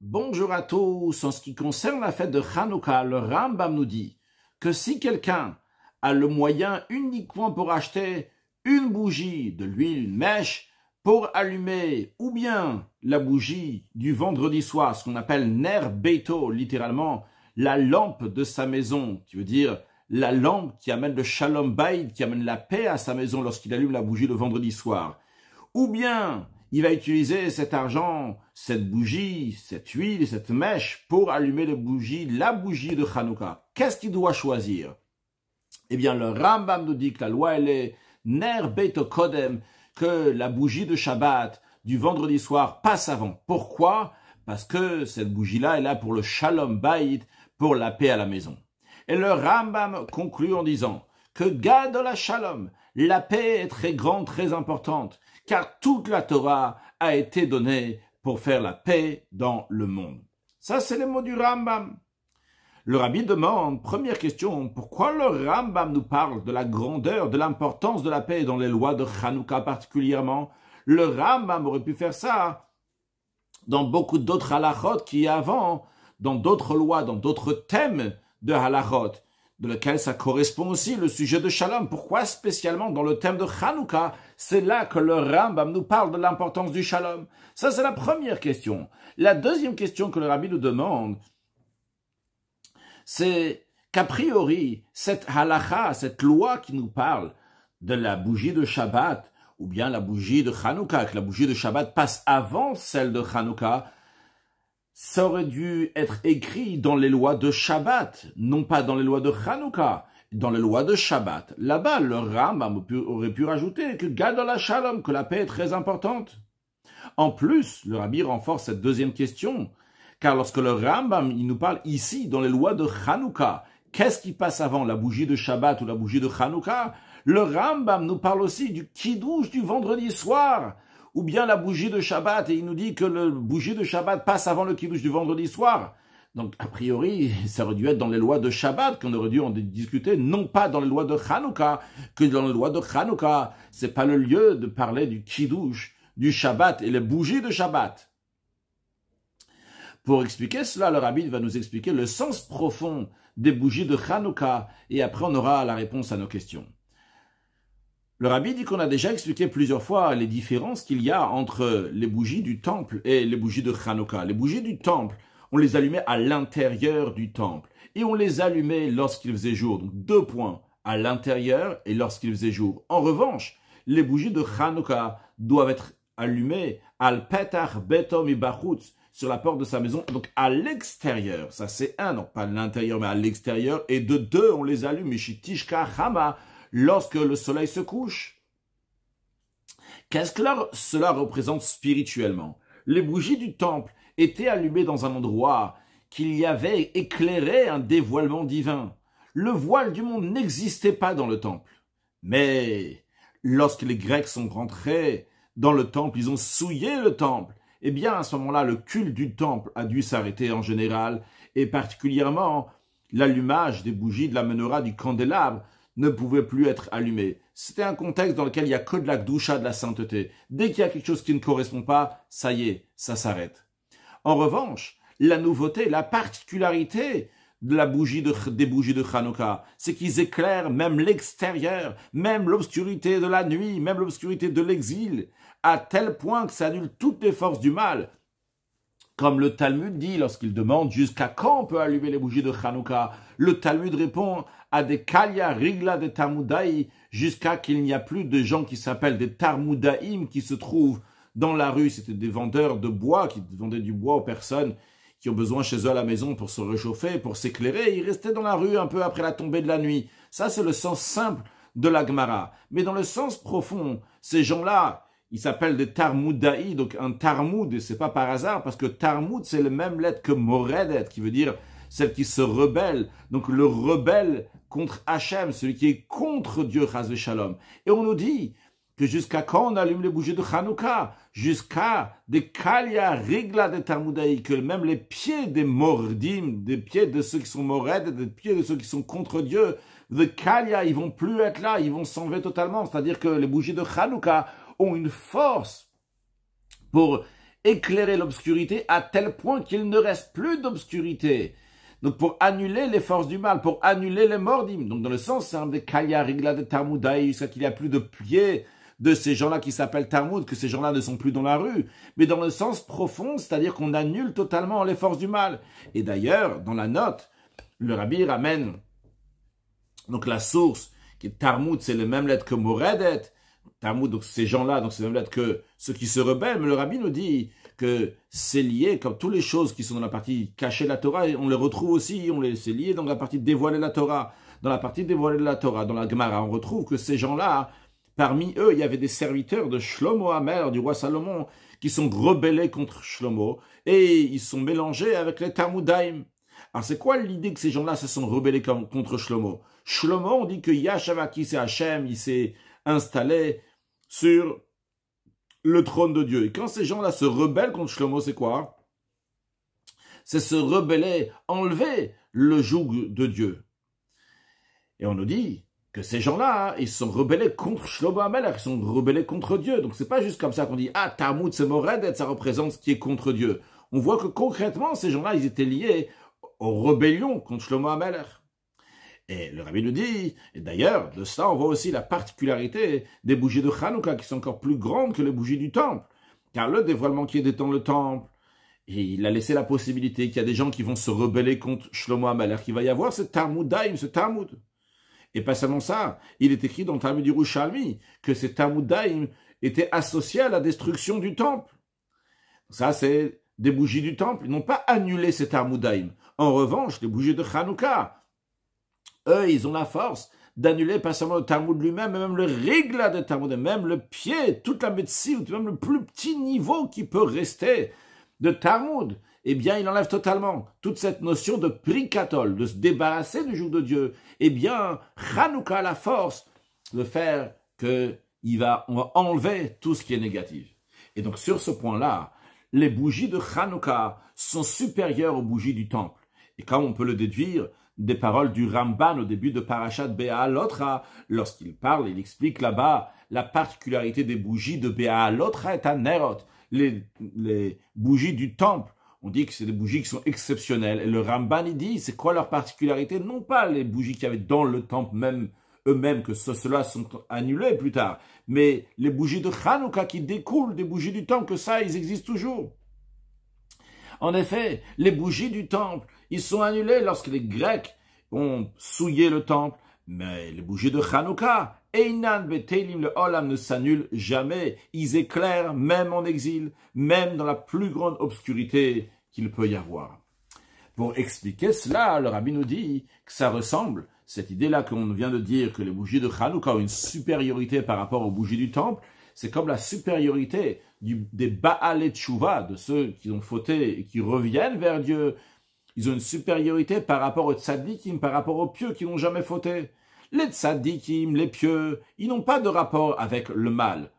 Bonjour à tous. En ce qui concerne la fête de Hanouka, le Rambam nous dit que si quelqu'un a le moyen uniquement pour acheter une bougie, de l'huile, une mèche, pour allumer, ou bien la bougie du vendredi soir, ce qu'on appelle Ner Beito, littéralement la lampe de sa maison, qui veut dire la lampe qui amène le Shalom Bayit, qui amène la paix à sa maison lorsqu'il allume la bougie le vendredi soir, ou bien il va utiliser cet argent, cette bougie, cette huile, cette mèche pour allumer la bougie de Hanouka. Qu'est-ce qu'il doit choisir? Eh bien, le Rambam nous dit que la loi, elle est Ner Beito Kodem, que la bougie de Shabbat du vendredi soir passe avant. Pourquoi? Parce que cette bougie-là est là pour le Shalom Bayit, pour la paix à la maison. Et le Rambam conclut en disant que Gadol Shalom, la paix est très grande, très importante, car toute la Torah a été donnée pour faire la paix dans le monde. Ça, c'est les mots du Rambam. Le Rabbi demande, première question, pourquoi le Rambam nous parle de la grandeur, de l'importance de la paix dans les lois de Hanouka particulièrement? Le Rambam aurait pu faire ça dans beaucoup d'autres halachot qui avant, dans d'autres lois, dans d'autres thèmes de halachot, de lequel ça correspond aussi le sujet de Shalom. Pourquoi spécialement dans le thème de Hanouka, c'est là que le Rambam nous parle de l'importance du Shalom? Ça, c'est la première question. La deuxième question que le Rabbi nous demande, c'est qu'a priori, cette halacha, cette loi qui nous parle de la bougie de Shabbat, ou bien la bougie de Hanouka, que la bougie de Shabbat passe avant celle de Hanouka, ça aurait dû être écrit dans les lois de Shabbat, non pas dans les lois de Hanouka, dans les lois de Shabbat. Là-bas, le Rambam aurait pu rajouter que Gadol Shalom, que la paix est très importante. En plus, le Rabbi renforce cette deuxième question, car lorsque le Rambam il nous parle ici, dans les lois de Hanouka, qu'est-ce qui passe avant, la bougie de Shabbat ou la bougie de Hanouka? Le Rambam nous parle aussi du Kiddush du vendredi soir, ou bien la bougie de Shabbat, et il nous dit que la bougie de Shabbat passe avant le Kiddush du vendredi soir. Donc, a priori, ça aurait dû être dans les lois de Shabbat qu'on aurait dû en discuter, non pas dans les lois de Hanouka, que dans les lois de Hanouka, c'est pas le lieu de parler du Kiddush, du Shabbat et les bougies de Shabbat. Pour expliquer cela, le Rabbi va nous expliquer le sens profond des bougies de Hanouka, et après on aura la réponse à nos questions. Le Rabbi dit qu'on a déjà expliqué plusieurs fois les différences qu'il y a entre les bougies du temple et les bougies de Hanouka. Les bougies du temple, on les allumait à l'intérieur du temple. Et on les allumait lorsqu'il faisait jour. Donc 2 points, à l'intérieur et lorsqu'il faisait jour. En revanche, les bougies de Hanouka doivent être allumées al petach beto mibachutz, sur la porte de sa maison, donc à l'extérieur. Ça c'est 1, donc pas à l'intérieur mais à l'extérieur. Et de 2, on les allume, mishitishka chama, lorsque le soleil se couche. Qu'est-ce que cela représente spirituellement? Les bougies du temple étaient allumées dans un endroit qu'il y avait éclairé un dévoilement divin. Le voile du monde n'existait pas dans le temple. Mais lorsque les Grecs sont rentrés dans le temple, ils ont souillé le temple. Eh bien, à ce moment-là, le culte du temple a dû s'arrêter en général, et particulièrement l'allumage des bougies de la menorah du candélabre ne pouvait plus être allumé. C'était un contexte dans lequel il n'y a que de la gdoucha, de la sainteté. Dès qu'il y a quelque chose qui ne correspond pas, ça y est, ça s'arrête. En revanche, la nouveauté, la particularité de des bougies de Hanouka, c'est qu'ils éclairent même l'extérieur, même l'obscurité de la nuit, même l'obscurité de l'exil, à tel point que ça annule toutes les forces du mal. Comme le Talmud dit lorsqu'il demande jusqu'à quand on peut allumer les bougies de Hanouka, le Talmud répond à des Kalia Rigla de Tarmudaï, jusqu'à qu'il n'y a plus de gens qui s'appellent des Tarmudaïm qui se trouvent dans la rue. C'était des vendeurs de bois qui vendaient du bois aux personnes qui ont besoin chez eux à la maison pour se réchauffer, pour s'éclairer. Ils restaient dans la rue un peu après la tombée de la nuit. Ça, c'est le sens simple de la Gemara. Mais dans le sens profond, ces gens-là, ils s'appellent des Tarmudaï, donc un Tarmud, et c'est pas par hasard, parce que Tarmud, c'est la même lettre que Moredet, qui veut dire celle qui se rebelle. Donc le rebelle contre Hachem, celui qui est contre Dieu, Chas v'Shalom. Et on nous dit que jusqu'à quand on allume les bougies de Hanouka? Jusqu'à des Kalia Rigla de Tarmudaï, que même les pieds des Mordim, des pieds de ceux qui sont Moredet, des pieds de ceux qui sont contre Dieu, de Kalia, ils vont plus être là, ils vont s'enlever totalement. C'est-à-dire que les bougies de Hanouka ont une force pour éclairer l'obscurité à tel point qu'il ne reste plus d'obscurité. Donc pour annuler les forces du mal, pour annuler les mordim. Donc dans le sens simple des Kaya Rigla de Tarmudaï, jusqu'à qu'il n'y a plus de pieds de ces gens-là qui s'appellent Talmud, que ces gens-là ne sont plus dans la rue, mais dans le sens profond, c'est-à-dire qu'on annule totalement les forces du mal. Et d'ailleurs, dans la note, le Rabbi ramène donc la source, qui est Talmud, c'est les mêmes lettres que Moredet, Talmud, donc ces gens-là, donc c'est les mêmes lettres que ceux qui se rebellent, mais le Rabbi nous dit que c'est lié, comme toutes les choses qui sont dans la partie cachée de la Torah, on les retrouve aussi, c'est lié dans la partie dévoilée de la Torah. Dans la partie dévoilée de la Torah, dans la Gemara, on retrouve que ces gens-là, parmi eux, il y avait des serviteurs de Shlomo Hamer, du roi Salomon, qui sont rebellés contre Shlomo, et ils sont mélangés avec les Talmudaïm. Alors c'est quoi l'idée que ces gens-là se sont rebellés contre Shlomo? Shlomo, on dit que Yashavaki, c'est Hachem, il s'est installé sur le trône de Dieu. Et quand ces gens-là se rebellent contre Shlomo, c'est quoi? C'est se rebeller, enlever le joug de Dieu. Et on nous dit que ces gens-là, ils sont rebellés contre Shlomo HaMelech, ils sont rebellés contre Dieu. Donc c'est pas juste comme ça qu'on dit « Ah, Talmud, c'est Moredet, ça représente ce qui est contre Dieu ». On voit que concrètement, ces gens-là, ils étaient liés aux rébellions contre Shlomo HaMelech. Et le Rabbi nous dit, et d'ailleurs, de ça, on voit aussi la particularité des bougies de Hanouka, qui sont encore plus grandes que les bougies du temple. Car le dévoilement qui est dans le temple, et il a laissé la possibilité qu'il y a des gens qui vont se rebeller contre Shlomo HaMelech, qu'il va y avoir ce Talmudaïm, ce Talmud. Et pas seulement ça, il est écrit dans le Talmud Yerushalmi que ces Talmudaïm étaient associés à la destruction du temple. Ça, c'est des bougies du temple. Ils n'ont pas annulé ces Talmudaïm. En revanche, les bougies de Hanouka, eux, ils ont la force d'annuler pas seulement le Talmud lui-même, mais même le régla de Talmud, même le pied, toute la médecine, même le plus petit niveau qui peut rester de Talmud. Eh bien, il enlève totalement toute cette notion de prikatol, de se débarrasser du joug de Dieu. Eh bien, Hanouka a la force de faire on va enlever tout ce qui est négatif. Et donc, sur ce point-là, les bougies de Hanouka sont supérieures aux bougies du temple. Et comme on peut le déduire des paroles du Ramban au début de Parashat Be'alotra, lorsqu'il parle, il explique là-bas la particularité des bougies de Be'alotra et Anerot, les bougies du temple. On dit que c'est des bougies qui sont exceptionnelles. Et le Ramban, il dit, c'est quoi leur particularité? Non pas les bougies qu'il y avait dans le temple même, eux-mêmes, que ceux-là sont annulés plus tard, mais les bougies de Hanouka qui découlent des bougies du temple, que ça, ils existent toujours. En effet, les bougies du temple, ils sont annulés lorsque les Grecs ont souillé le temple, mais les bougies de Hanouka, Einan Betelim, le Olam ne s'annulent jamais. Ils éclairent même en exil, même dans la plus grande obscurité qu'il peut y avoir. Pour expliquer cela, le Rabbi nous dit que ça ressemble, cette idée-là qu'on vient de dire, que les bougies de Hanouka ont une supériorité par rapport aux bougies du temple, c'est comme la supériorité des Baal et Tshuva, de ceux qui ont fauté et qui reviennent vers Dieu. Ils ont une supériorité par rapport aux tzadikim, par rapport aux pieux qui n'ont jamais fauté. Les tzadikim, les pieux, ils n'ont pas de rapport avec le mal.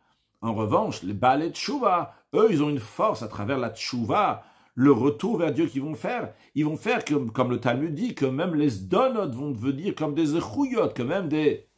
En revanche, les Baal et Tshuva, eux, ils ont une force à travers la Tshuva, le retour vers Dieu qu'ils vont faire. Ils vont faire, comme le Talmud dit, que même les Zdonot vont devenir comme des Echuyot, que même des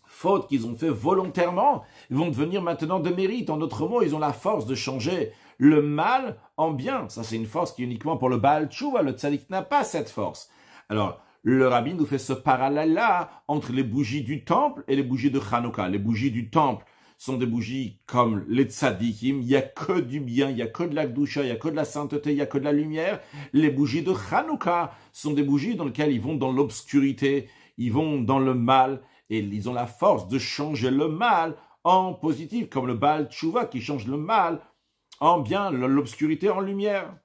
fautes qu'ils ont fait volontairement, ils vont devenir maintenant de mérite. En d'autres mots, ils ont la force de changer le mal en bien. Ça, c'est une force qui est uniquement pour le Baal Tshuva. Le Tzadik n'a pas cette force. Alors, le Rabbi nous fait ce parallèle-là entre les bougies du temple et les bougies de Hanouka. Les bougies du temple sont des bougies comme les tzadikim. Il n'y a que du bien, il n'y a que de la gdusha, il n'y a que de la sainteté, il n'y a que de la lumière. Les bougies de Hanouka sont des bougies dans lesquelles ils vont dans l'obscurité, ils vont dans le mal, et ils ont la force de changer le mal en positif, comme le Baal Tshuva qui change le mal en bien, l'obscurité en lumière.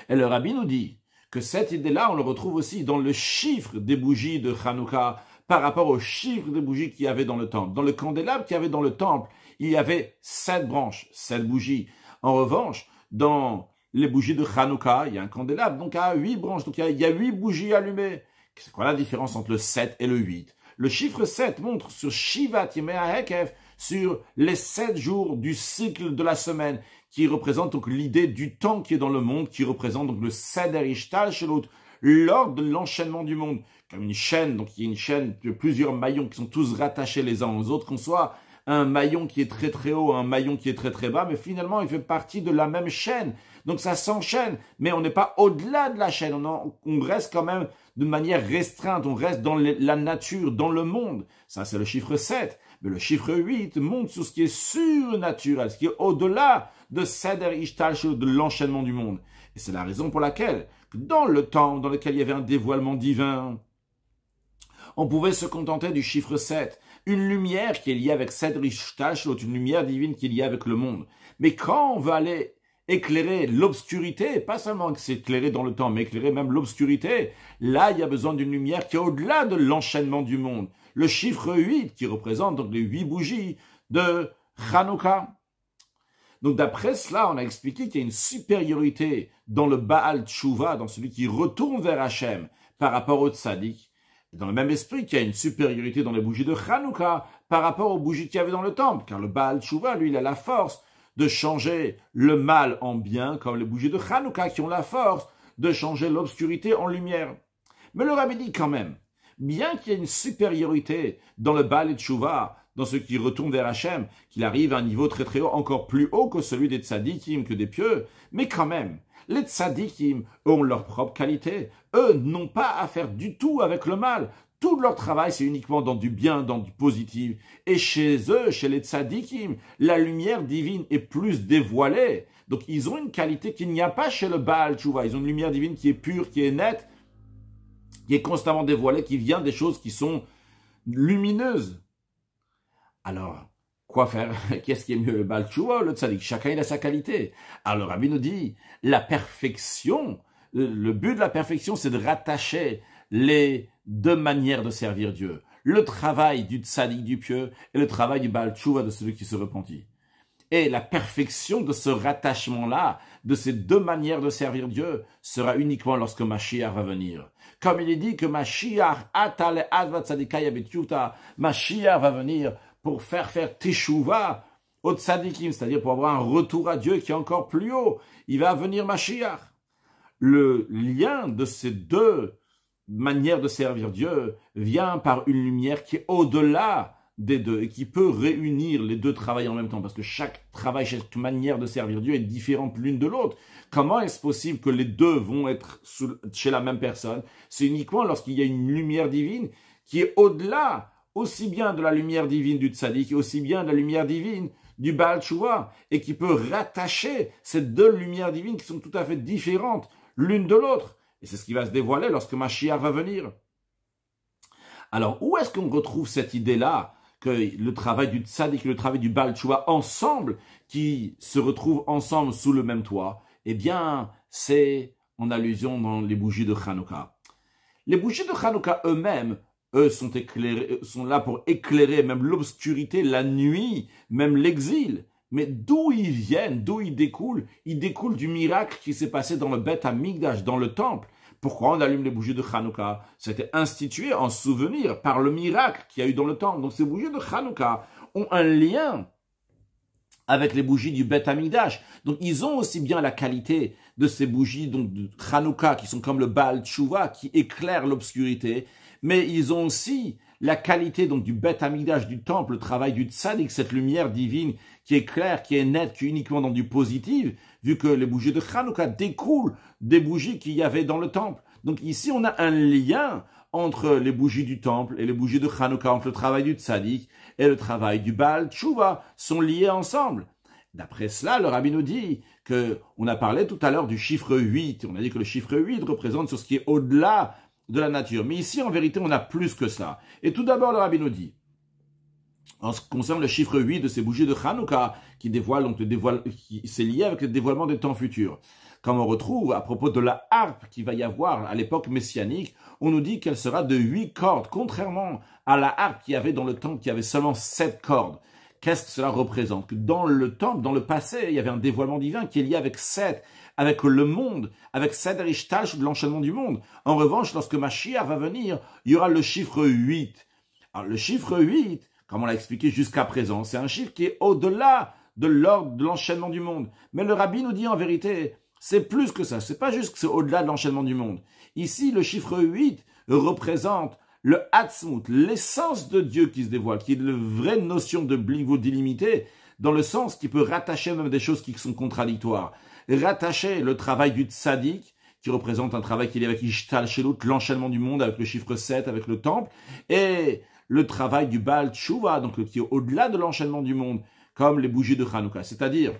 Et le Rabbi nous dit que cette idée-là, on le retrouve aussi dans le chiffre des bougies de Hanouka par rapport au chiffre des bougies qu'il y avait dans le temple. Dans le candélabre qu'il y avait dans le temple, il y avait 7 branches, 7 bougies. En revanche, dans les bougies de Hanouka, il y a un candélabre, donc à 8 branches, donc il y a 8 bougies allumées. C'est quoi la différence entre le 7 et le 8? Le chiffre 7 montre sur Shivat Yemei HaHekef, sur les 7 jours du cycle de la semaine, qui représente donc l'idée du temps qui est dans le monde, qui représente donc le Seder Ishtal Shelut, l'ordre de l'enchaînement du monde, comme une chaîne, donc il y a une chaîne de plusieurs maillons qui sont tous rattachés les uns aux autres, qu'on soit un maillon qui est très très haut, un maillon qui est très très bas, mais finalement il fait partie de la même chaîne. Donc ça s'enchaîne, mais on n'est pas au-delà de la chaîne, on reste quand même de manière restreinte, on reste dans la nature, dans le monde. Ça c'est le chiffre 7. Mais le chiffre 8 montre sur ce qui est surnaturel, ce qui est au-delà de Seder Ishtalshu, de l'enchaînement du monde. Et c'est la raison pour laquelle, dans le temps dans lequel il y avait un dévoilement divin, on pouvait se contenter du chiffre 7. Une lumière qui est liée avec Seder Ishtalshu, une lumière divine qui est liée avec le monde. Mais quand on veut aller éclairer l'obscurité, pas seulement s'éclairer dans le temps, mais éclairer même l'obscurité, là il y a besoin d'une lumière qui est au-delà de l'enchaînement du monde. Le chiffre 8 qui représente donc les 8 bougies de Hanouka. Donc d'après cela, on a expliqué qu'il y a une supériorité dans le Baal Tshuva, dans celui qui retourne vers Hachem par rapport au Tzadik. Dans le même esprit qu'il y a une supériorité dans les bougies de Hanouka par rapport aux bougies qu'il y avait dans le temple, car le Baal Tshuva, lui, il a la force de changer le mal en bien, comme les bougies de Hanouka qui ont la force de changer l'obscurité en lumière. Mais le Rabbi dit quand même, bien qu'il y ait une supériorité dans le Baal Tshuva, dans ceux qui retournent vers Hachem, qu'il arrive à un niveau très très haut, encore plus haut que celui des tzadikim, que des pieux, mais quand même, les tzadikim ont leur propre qualité. Eux n'ont pas à faire du tout avec le mal. Tout leur travail, c'est uniquement dans du bien, dans du positif. Et chez eux, chez les tzadikim, la lumière divine est plus dévoilée. Donc ils ont une qualité qu'il n'y a pas chez le Baal Tshuva. Ils ont une lumière divine qui est pure, qui est nette, qui est constamment dévoilée, qui vient des choses qui sont lumineuses. Alors, quoi faire? Qu'est-ce qui est mieux, le Baal Tshuva ou le Tzadik? Chacun il a sa qualité. Alors le Rabbi nous dit, la perfection, le but de la perfection, c'est de rattacher les deux manières de servir Dieu. Le travail du Tzadik, du pieux, et le travail du Baal Tshuva, de celui qui se repentit. Et la perfection de ce rattachement-là, de ces deux manières de servir Dieu, sera uniquement lorsque Mashiach va venir. Comme il est dit que Mashiach, Atale Adva Tzadikaya Betyuta, Mashiach va venir pour faire teshuva au tzadikim, c'est-à-dire pour avoir un retour à Dieu qui est encore plus haut. Il va venir Mashiach. Le lien de ces deux manières de servir Dieu vient par une lumière qui est au-delà des deux et qui peut réunir les deux travails en même temps, parce que chaque travail, chaque manière de servir Dieu est différente l'une de l'autre. Comment est-ce possible que les deux vont être chez la même personne? C'est uniquement lorsqu'il y a une lumière divine qui est au-delà aussi bien de la lumière divine du tzaddik, aussi bien de la lumière divine du Baal Tshuva, et qui peut rattacher ces deux lumières divines qui sont tout à fait différentes l'une de l'autre. Et c'est ce qui va se dévoiler lorsque Mashiach va venir. Alors, où est-ce qu'on retrouve cette idée-là, que le travail du tzaddik et le travail du Baal Tshuva ensemble, qui se retrouvent ensemble sous le même toit? Eh bien, c'est en allusion dans les bougies de Hanouka. Les bougies de Hanouka eux-mêmes, eux sont là pour éclairer même l'obscurité, la nuit, même l'exil. Mais d'où ils viennent, d'où ils découlent? Ils découlent du miracle qui s'est passé dans le Beth Amikdash, dans le temple. Pourquoi on allume les bougies de Hanouka? C'était institué en souvenir par le miracle qu'il y a eu dans le temple. Donc ces bougies de Hanouka ont un lien avec les bougies du Beth Amikdash. Donc ils ont aussi bien la qualité de ces bougies donc, de Hanouka qui sont comme le Baal Tshuva qui éclairent l'obscurité, mais ils ont aussi la qualité donc du Beth Amikdash, du temple, le travail du tzaddik, cette lumière divine qui est claire, qui est nette, qui est uniquement dans du positif, vu que les bougies de Hanouka découlent des bougies qu'il y avait dans le temple. Donc ici, on a un lien entre les bougies du temple et les bougies de Hanouka, entre le travail du tzaddik et le travail du Baal Tshuva, sont liés ensemble. D'après cela, le Rabbi nous dit que, on a parlé tout à l'heure du chiffre 8, on a dit que le chiffre 8 représente sur ce qui est au-delà de la nature. Mais ici, en vérité, on a plus que ça. Et tout d'abord, le Rabbi nous dit, en ce qui concerne le chiffre 8 de ces bougies de Hanouka, qui dévoile, donc c'est lié avec le dévoilement des temps futurs. Comme on retrouve à propos de la harpe qu'il va y avoir à l'époque messianique, on nous dit qu'elle sera de 8 cordes, contrairement à la harpe qu'il y avait dans le temple qui avait seulement 7 cordes. Qu'est-ce que cela représente? Que dans le temple, dans le passé, il y avait un dévoilement divin qui est lié avec 7, avec le monde, avec Seder Ishtalshu de l'enchaînement du monde. En revanche, lorsque Mashiach va venir, il y aura le chiffre 8. Alors, le chiffre 8, comme on l'a expliqué jusqu'à présent, c'est un chiffre qui est au-delà de l'ordre de l'enchaînement du monde. Mais le Rabbi nous dit en vérité, c'est plus que ça. C'est pas juste que c'est au-delà de l'enchaînement du monde. Ici, le chiffre 8 représente le Hatzmut, l'essence de Dieu qui se dévoile, qui est la vraie notion de blivut d'illimité, dans le sens qui peut rattacher même des choses qui sont contradictoires. Rattacher le travail du tzaddik, qui représente un travail qui est avec Ishtal Shelut, l'enchaînement du monde avec le chiffre 7, avec le temple, et le travail du Baal Tshuva, donc qui est au-delà de l'enchaînement du monde, comme les bougies de Hanouka. C'est-à-dire,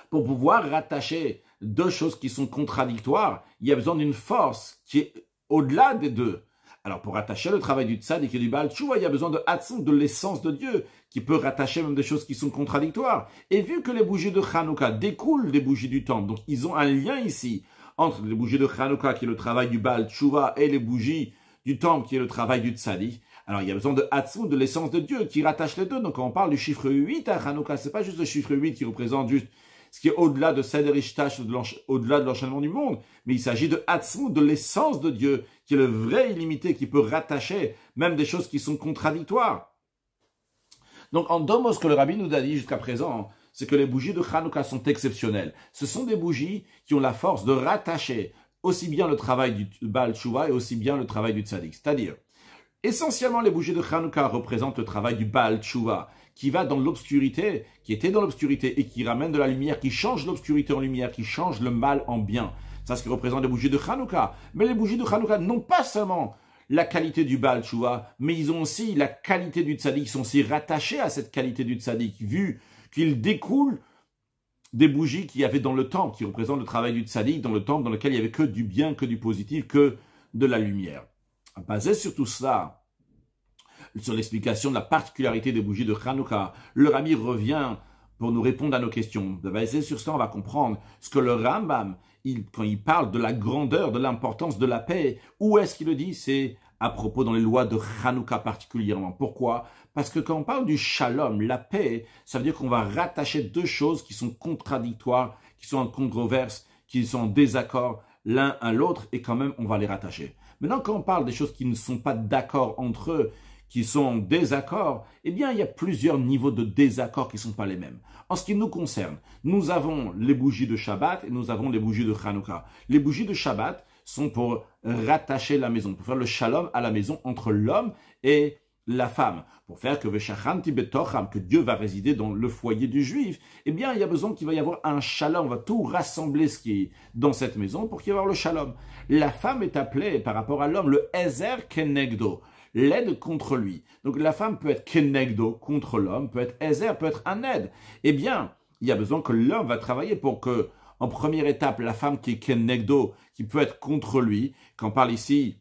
pour pouvoir rattacher deux choses qui sont contradictoires, il y a besoin d'une force qui est au-delà des deux. Alors, pour rattacher le travail du tzaddik et du Baal Tshuva, il y a besoin de Hatzon, de l'essence de Dieu, qui peut rattacher même des choses qui sont contradictoires. Et vu que les bougies de Hanouka découlent des bougies du temple, donc ils ont un lien ici entre les bougies de Hanouka, qui est le travail du Baal Tshuva, et les bougies du temple, qui est le travail du tzaddik. Alors, il y a besoin de Hatzon, de l'essence de Dieu, qui rattache les deux. Donc, quand on parle du chiffre 8 à Hanouka, c'est pas juste le chiffre 8 qui représente juste ce qui est au-delà de Seder Ishtash, au-delà de l'enchaînement du monde, mais il s'agit de Hatzmut, de l'essence de Dieu, qui est le vrai illimité, qui peut rattacher même des choses qui sont contradictoires. Donc, en deux mots, ce que le rabbi nous a dit jusqu'à présent, c'est que les bougies de Hanouka sont exceptionnelles. Ce sont des bougies qui ont la force de rattacher aussi bien le travail du Baal Tshuva et aussi bien le travail du Tzaddik. C'est-à-dire, essentiellement, les bougies de Hanouka représentent le travail du Baal Tshuva, qui va dans l'obscurité, qui était dans l'obscurité et qui ramène de la lumière, qui change l'obscurité en lumière, qui change le mal en bien. C'est ce qui représente les bougies de Hanouka. Mais les bougies de Hanouka n'ont pas seulement la qualité du Baal Tshuva, mais ils ont aussi la qualité du Tzaddik, ils sont aussi rattachés à cette qualité du Tzaddik, vu qu'ils découlent des bougies qu'il y avait dans le temple, qui représentent le travail du Tzaddik, dans le temple dans lequel il n'y avait que du bien, que du positif, que de la lumière. Basé sur tout cela, sur l'explication de la particularité des bougies de Hanouka, le Rabbi revient pour nous répondre à nos questions. Basé sur cela, on va comprendre ce que le Rambam, quand il parle de la grandeur, de l'importance de la paix, où est-ce qu'il le dit? C'est à propos dans les lois de Hanouka particulièrement. Pourquoi? Parce que quand on parle du shalom, la paix, ça veut dire qu'on va rattacher deux choses qui sont contradictoires, qui sont en controverse, qui sont en désaccord l'un à l'autre, et quand même on va les rattacher. Maintenant, quand on parle des choses qui ne sont pas d'accord entre eux, qui sont en désaccord, eh bien, il y a plusieurs niveaux de désaccord qui ne sont pas les mêmes. En ce qui nous concerne, nous avons les bougies de Shabbat et nous avons les bougies de Hanouka. Les bougies de Shabbat sont pour rattacher la maison, pour faire le shalom à la maison entre l'homme et la femme, pour faire que Veshachanti betocham, que Dieu va résider dans le foyer du juif. Eh bien, il y a besoin qu'il va y avoir un shalom, on va tout rassembler ce qui est dans cette maison pour qu'il y ait le shalom. La femme est appelée, par rapport à l'homme, le Ezer Kenegdo, l'aide contre lui. Donc la femme peut être Kenegdo, contre l'homme, peut être Ezer, peut être un aide. Eh bien, il y a besoin que l'homme va travailler pour que, en première étape, la femme qui est Kenegdo, qui peut être contre lui, quand on parle ici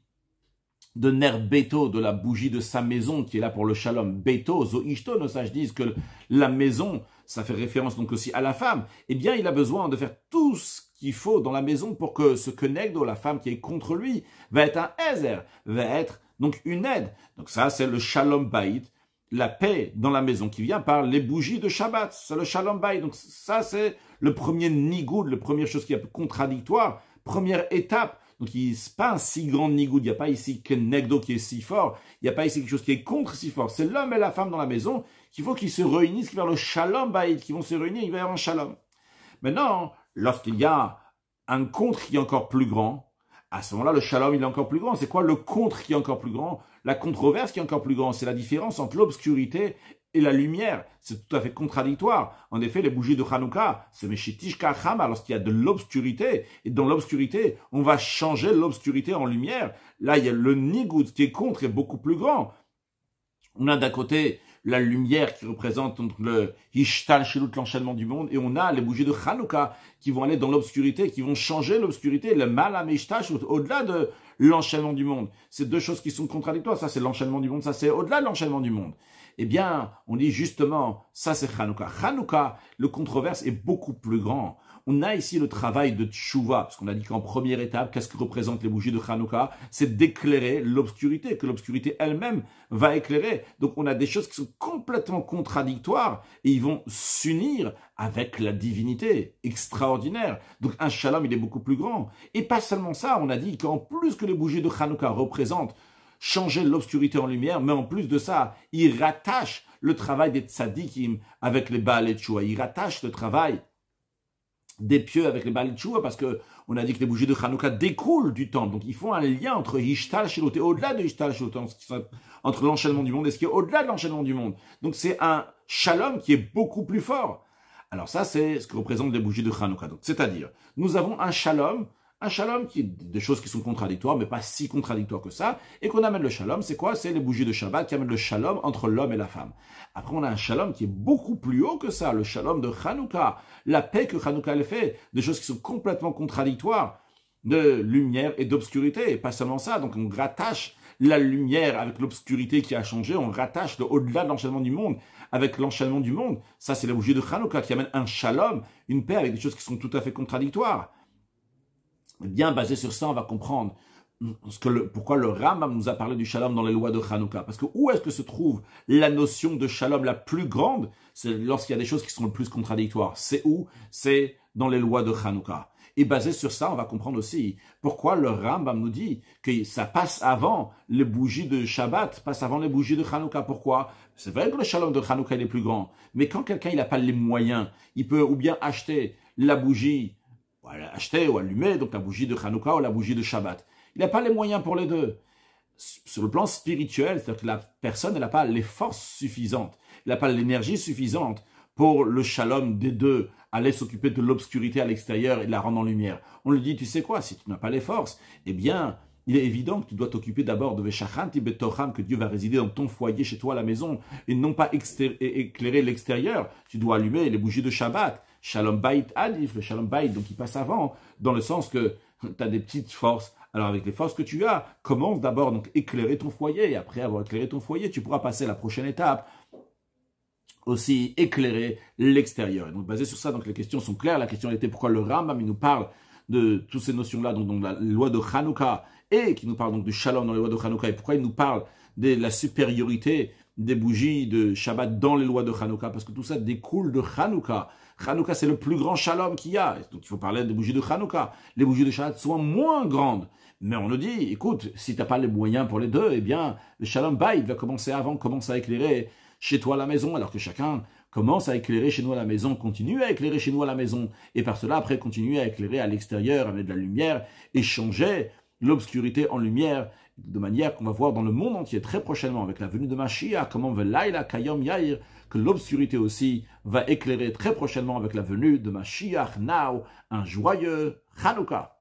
de ner beto, de la bougie de sa maison, qui est là pour le shalom, beto, zo ishto, nos sages disent que la maison, ça fait référence donc aussi à la femme, eh bien il a besoin de faire tout ce qu'il faut dans la maison pour que ce kenegdo, la femme qui est contre lui, va être un ezer, va être donc une aide. Donc ça c'est le shalom baït, la paix dans la maison qui vient par les bougies de Shabbat, c'est le shalom baït. Donc ça c'est le premier nigoud, la première chose qui est un peu contradictoire, première étape. Donc, il n'est pas un si grand nigoud, il n'y a pas ici Kenegdo qui est si fort, il n'y a pas ici quelque chose qui est contre si fort. C'est l'homme et la femme dans la maison qu'il faut qu'ils se réunissent, qu'ils vont vers le shalom baïd, qu'ils vont se réunir, il va y avoir un shalom. Maintenant, lorsqu'il y a un contre qui est encore plus grand, à ce moment-là, le shalom il est encore plus grand. C'est quoi le contre qui est encore plus grand? La controverse qui est encore plus grand. C'est la différence entre l'obscurité et la lumière. C'est tout à fait contradictoire. En effet, les bougies de Hanouka, c'est Meshitish Kachama, lorsqu'il y a de l'obscurité. Et dans l'obscurité, on va changer l'obscurité en lumière. Là, il y a le Nigoud qui est contre est beaucoup plus grand. On a d'un côté la lumière qui représente donc le Ishtal Shilut, l'enchaînement du monde, et on a les bougies de Hanouka qui vont aller dans l'obscurité, qui vont changer l'obscurité, le Malam Ishtal Shilut, au-delà de l'enchaînement du monde. C'est deux choses qui sont contradictoires. Ça, c'est l'enchaînement du monde, ça, c'est au-delà de l'enchaînement du monde. Eh bien, on dit justement, ça c'est Hanouka. Hanouka, le controverse est beaucoup plus grand. On a ici le travail de Tchouva, parce qu'on a dit qu'en première étape, qu'est-ce que représentent les bougies de Hanouka? C'est d'éclairer l'obscurité, que l'obscurité elle-même va éclairer. Donc on a des choses qui sont complètement contradictoires et ils vont s'unir avec la divinité extraordinaire. Donc un shalom, il est beaucoup plus grand. Et pas seulement ça, on a dit qu'en plus que les bougies de Hanouka représentent changer l'obscurité en lumière, mais en plus de ça, il rattache le travail des tzadikim avec les Baal et Tchouva. Il rattache le travail des pieux avec les Baal Tchouva, parce que on a dit que les bougies de Hanouka découlent du temple. Donc, ils font un lien entre Ishtal Shilot et au-delà de Ishtal Shilot, entre l'enchaînement du monde et ce qui est au-delà de l'enchaînement du monde. Donc, c'est un shalom qui est beaucoup plus fort. Alors, ça, c'est ce que représentent les bougies de Hanouka. Donc, c'est-à-dire, nous avons un shalom qui est des choses qui sont contradictoires, mais pas si contradictoires que ça, et qu'on amène le shalom. C'est quoi? C'est les bougies de Shabbat qui amènent le shalom entre l'homme et la femme. Après, on a un shalom qui est beaucoup plus haut que ça, le shalom de Hanouka, la paix que Hanouka elle fait, des choses qui sont complètement contradictoires, de lumière et d'obscurité, et pas seulement ça. Donc, on rattache la lumière avec l'obscurité qui a changé, on rattache au-delà de l'enchaînement du monde avec l'enchaînement du monde. Ça, c'est la bougie de Hanouka qui amène un shalom, une paix avec des choses qui sont tout à fait contradictoires. Bien basé sur ça, on va comprendre pourquoi le Rambam nous a parlé du shalom dans les lois de Hanouka. Parce que où est-ce que se trouve la notion de shalom la plus grande? C'est lorsqu'il y a des choses qui sont le plus contradictoires. C'est où? C'est dans les lois de Hanouka. Et basé sur ça, on va comprendre aussi pourquoi le Rambam nous dit que ça passe avant les bougies de Shabbat, passe avant les bougies de Hanouka. Pourquoi? C'est vrai que le shalom de Hanouka est plus grand, mais quand quelqu'un il n'a pas les moyens, il peut ou bien acheter la bougie, acheter ou allumer, donc la bougie de Hanouka ou la bougie de Shabbat. Il n'a pas les moyens pour les deux. Sur le plan spirituel, c'est-à-dire que la personne n'a pas les forces suffisantes, elle n'a pas l'énergie suffisante pour le shalom des deux, aller s'occuper de l'obscurité à l'extérieur et de la rendre en lumière. On lui dit, tu sais quoi, si tu n'as pas les forces, eh bien, il est évident que tu dois t'occuper d'abord de Veshachanti Betocham, que Dieu va résider dans ton foyer, chez toi, à la maison, et non pas éclairer l'extérieur. Tu dois allumer les bougies de Shabbat. Shalom Bayit Adif, le Shalom Bayit, donc il passe avant, dans le sens que tu as des petites forces. Alors avec les forces que tu as, commence d'abord donc éclairer ton foyer, et après avoir éclairé ton foyer, tu pourras passer à la prochaine étape, aussi éclairer l'extérieur. Et donc basé sur ça, donc les questions sont claires. La question était pourquoi le Rambam il nous parle de toutes ces notions-là, donc la loi de Hanouka, et qui nous parle donc du Shalom dans les lois de Hanouka, et pourquoi il nous parle de la supériorité des bougies de Shabbat dans les lois de Hanouka, parce que tout ça découle de Hanouka. Hanouka, c'est le plus grand shalom qu'il y a. Donc, il faut parler des bougies de Hanouka. Les bougies de Shabbat sont moins grandes. Mais on nous dit, écoute, si tu n'as pas les moyens pour les deux, eh bien, le shalom bayit va commencer avant, commence à éclairer chez toi à la maison, alors que chacun commence à éclairer chez nous à la maison, continue à éclairer chez nous à la maison, et par cela, après, continue à éclairer à l'extérieur, avec de la lumière, et changer l'obscurité en lumière, de manière qu'on va voir dans le monde entier très prochainement, avec la venue de Mashiach, comment Velaila Kayom Yair, que l'obscurité aussi va éclairer très prochainement avec la venue de Mashiach, now, un joyeux Hanouka.